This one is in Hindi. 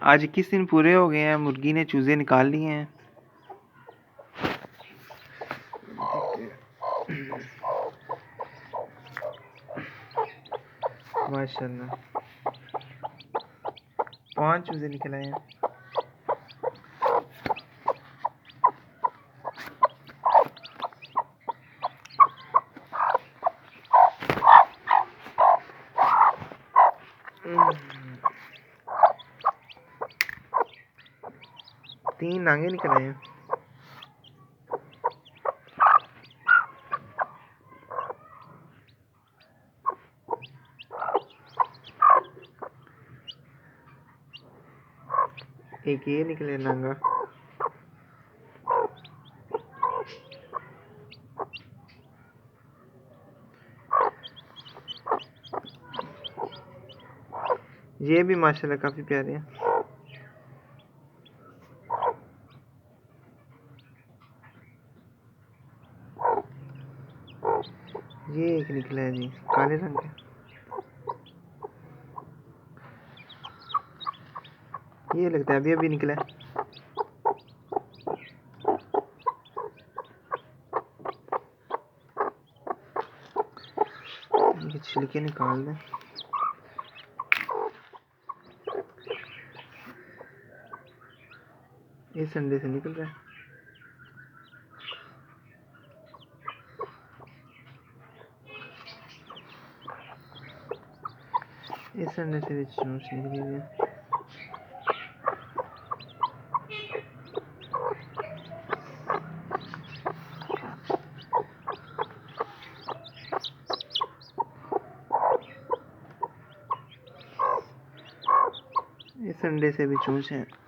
आज 21 दिन पूरे हो गए हैं, मुर्गी ने चूजे निकाल लिए हैं। माशाल्लाह 5 चूजे निकल आए हैं। तीन नांगे निकल आए हैं। एक ये निकले नांगा। ये भी माशाल्लाह काफी प्यारे हैं। ये एक निकला है जी, काले रंग का। ये लगता है अभी अभी निकला है। ये छिलके निकाल दें। इस अंडे से निकल रहा है। इस अंडे से भी चूंच निकली हुई है। इस अंडे से भी चूंच है।